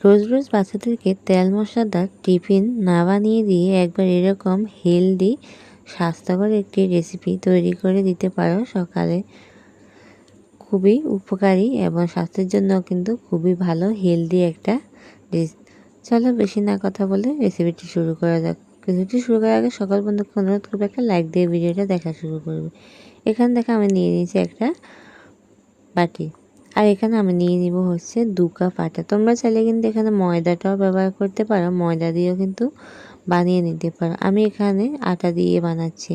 রোজ রোজ বাচ্চাদেরকে তেল মশলাদার টিফিন না বানিয়ে দিয়ে একবার এরকম হেলদি স্বাস্থ্যকর একটি রেসিপি তৈরি করে দিতে পারো সকালে। খুবই উপকারী এবং স্বাস্থ্যের জন্য কিন্তু খুবই ভালো হেলদি একটা ডিশ। চলো বেশি না কথা বলে রেসিপিটি শুরু করা যাক। রেসিপিটি শুরু করার আগে সকল বন্ধুকে অনুরোধ করবে একটা লাইক দিয়ে ভিডিওটা দেখা শুরু করবে। এখানে দেখো আমি নিয়ে নিয়েছি একটা বাটি, আর এখানে আমি নিয়ে নিব হচ্ছে 2 কাপ আটা। তোমরা চাইলে কিন্তু এখানে ময়দাটাও ব্যবহার করতে পারো, ময়দা দিয়েও কিন্তু বানিয়ে নিতে পারো। আমি এখানে আটা দিয়ে বানাচ্ছি।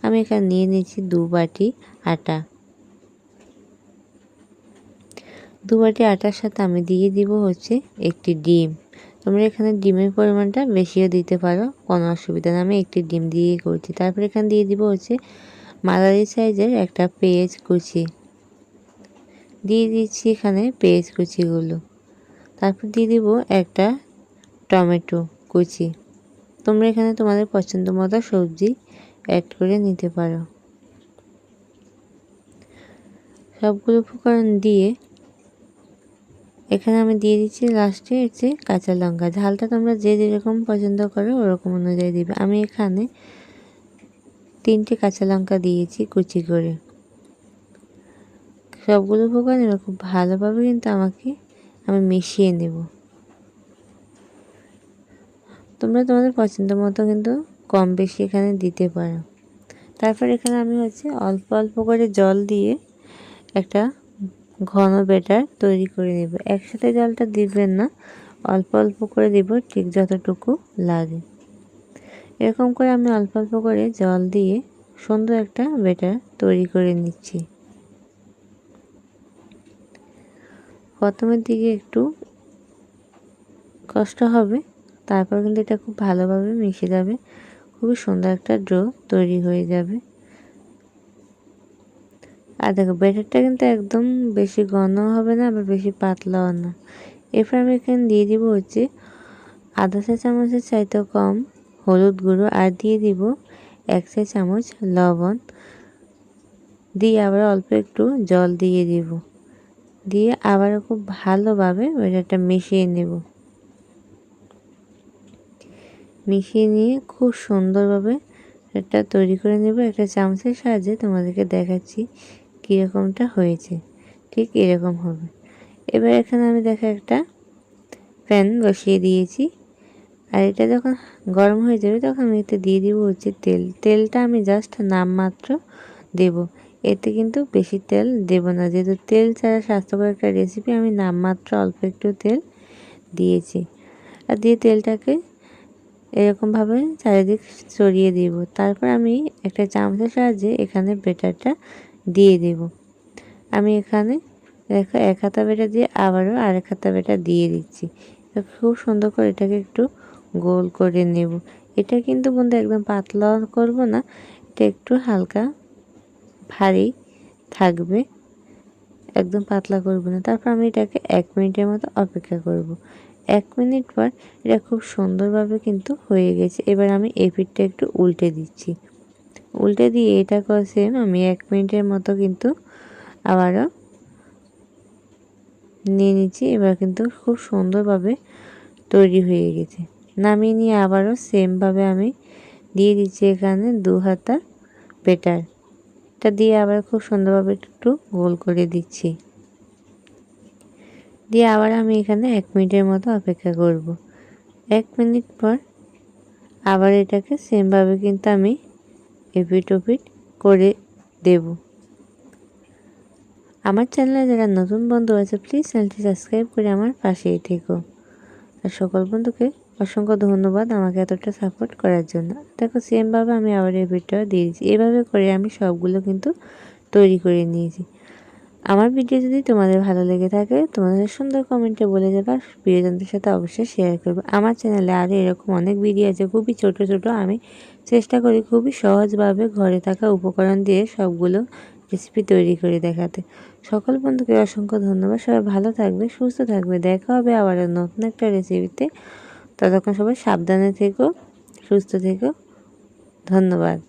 আমি এখানে নিয়ে নিয়েছি 2 বাটি আটা। 2 বাটি আটার সাথে আমি দিয়ে দিব হচ্ছে একটি ডিম। তোমরা এখানে ডিমের পরিমাণটা বেশিও দিতে পারো, কোনো অসুবিধা নেই। আমি একটি ডিম দিয়ে করছি। তারপর এখানে দিয়ে দিব হচ্ছে মাঝারি সাইজের একটা পেঁয়াজ কুচি দিয়ে দিচ্ছি এখানে পেঁয়াজ কুচিগুলো। তারপর দিয়ে দিব একটা টমেটো কুচি। তোমরা এখানে তোমাদের পছন্দ মতো সবজি অ্যাড করে নিতে পারো। সবগুলো উপকরণ দিয়ে এখানে আমি দিয়ে দিচ্ছি লাস্টে হচ্ছে কাঁচা লঙ্কা। ঝালটা তোমরা যে যেরকম পছন্দ করো ওরকম অনুযায়ী দিবে। আমি এখানে 3টে কাঁচা লঙ্কা দিয়েছি কুচি করে। সবগুলো উপকরণ এবার খুব ভালোভাবে কিন্তু আমি মিশিয়ে নেব। তোমরা তোমাদের পছন্দ মতো কিন্তু কম বেশি এখানে দিতে পারো। তারপর এখানে আমি হচ্ছে অল্প অল্প করে জল দিয়ে একটা ঘন ব্যাটার তৈরি করে নেব। একসাথে জলটা দিবেন না, অল্প অল্প করে দিব ঠিক যতটুকু লাগে। এরকম করে আমি অল্প অল্প করে জল দিয়ে সুন্দর একটা ব্যাটার তৈরি করে নিচ্ছি। প্রথমের দিকে একটু কষ্ট হবে, তারপর কিন্তু এটা খুব ভালোভাবে মিশে যাবে, খুবই সুন্দর একটা ডো তৈরি হয়ে যাবে। আর দেখো ব্যাটারটা কিন্তু একদম বেশি ঘন হবে না, আবার বেশি পাতলাও না। এরপর আমি এখানে দিয়ে দিব হচ্ছে আধা চা চামচের চাইতেও কম হলুদ গুঁড়ো, আর দিয়ে দিব 1 চা চামচ লবণ দিয়ে আবার অল্প একটু জল দিয়ে দিব। দিয়ে আবারও খুব ভালোভাবে ব্যাটারটা মিশিয়ে নেব। মিশিয়ে নিয়ে খুব সুন্দরভাবে এটা তৈরি করে নেব। একটা চামচের সাহায্যে তোমাদেরকে দেখাচ্ছি কীরকমটা হয়েছে, ঠিক এরকম হবে। এবার এখানে আমি দেখো একটা প্যান বসিয়ে দিয়েছি, আর এটা যখন গরম হয়ে যাবে তখন আমি এতে দিয়ে দিব হচ্ছে তেল। তেলটা আমি জাস্ট নামমাত্র দেব, এতে কিন্তু বেশি তেল দেব না, যেহেতু তেল ছাড়া স্বাস্থ্যকর একটা রেসিপি। আমি নামমাত্র অল্প একটু তেল দিয়েছি, আর দিয়ে তেলটাকে এরকমভাবে চারিদিক ছড়িয়ে দিব। তারপর আমি একটা চামচের সাহায্যে এখানে ব্যাটারটা দিয়ে দেব। আমি এখানে দেখো 1 হাতা ব্যাটার দিয়ে আবারও আরেক হাতা ব্যাটার দিয়ে দিচ্ছি। খুব সুন্দর করে এটাকে একটু গোল করে নেব। এটা কিন্তু বন্ধু একদম পাতলা করব না, এটা একটু হালকা ভারী থাকবে, একদম পাতলা করব না। তারপর আমি এটাকে 1 মিনিটের মতো অপেক্ষা করব। 1 মিনিট পর এটা খুব সুন্দরভাবে কিন্তু হয়ে গেছে। এবার আমি এই পিঠটা একটু উল্টে দিচ্ছি। উল্টে দিয়ে এটাকে সেম আমি 1 মিনিটের মতো কিন্তু আবারও নিয়ে নিচ্ছি। এবার কিন্তু খুব সুন্দরভাবে তৈরি হয়ে গেছে। নামিয়ে নিয়ে আবারও সেমভাবে আমি দিয়ে দিচ্ছি এখানে 2 হাতা ব্যাটার। এটা দিয়ে আবার খুব সুন্দরভাবে একটু গোল করে দিচ্ছি। দিয়ে আবার আমি এখানে 1 মিনিটের মতো অপেক্ষা করব। 1 মিনিট পর আবার এটাকে সেমভাবে কিন্তু আমি এপিট ওপিট করে দেব। আমার চ্যানেলে যারা নতুন বন্ধু আছে প্লিজ চ্যানেলটি সাবস্ক্রাইব করে আমার পাশেই থেকো। আর সকল বন্ধুকে অসংখ্য ধন্যবাদ আমাকে এতটা সাপোর্ট করার জন্য। দেখো সেমভাবে আমি আবার এপিটটাও দিয়ে দিচ্ছি। এভাবে করে আমি সবগুলো কিন্তু তৈরি করে নিয়েছি। আমার ভিডিও যদি তোমাদের ভালো লেগে থাকে তোমাদের সুন্দর কমেন্টে বলে যাবে, আর প্রিয়জনদের সাথে অবশ্যই শেয়ার করবে। আমার চ্যানেলে আরও এরকম অনেক ভিডিও আছে, খুবই ছোট ছোট। আমি চেষ্টা করি খুবই সহজভাবে ঘরে থাকা উপকরণ দিয়ে সবগুলো রেসিপি তৈরি করে দেখাতে। সকল বন্ধুকে অসংখ্য ধন্যবাদ। সবাই ভালো থাকবে, সুস্থ থাকবে। দেখা হবে আবার নতুন একটা রেসিপিতে। ততক্ষণ সবাই সাবধানে থেকো, সুস্থ থেকো। ধন্যবাদ।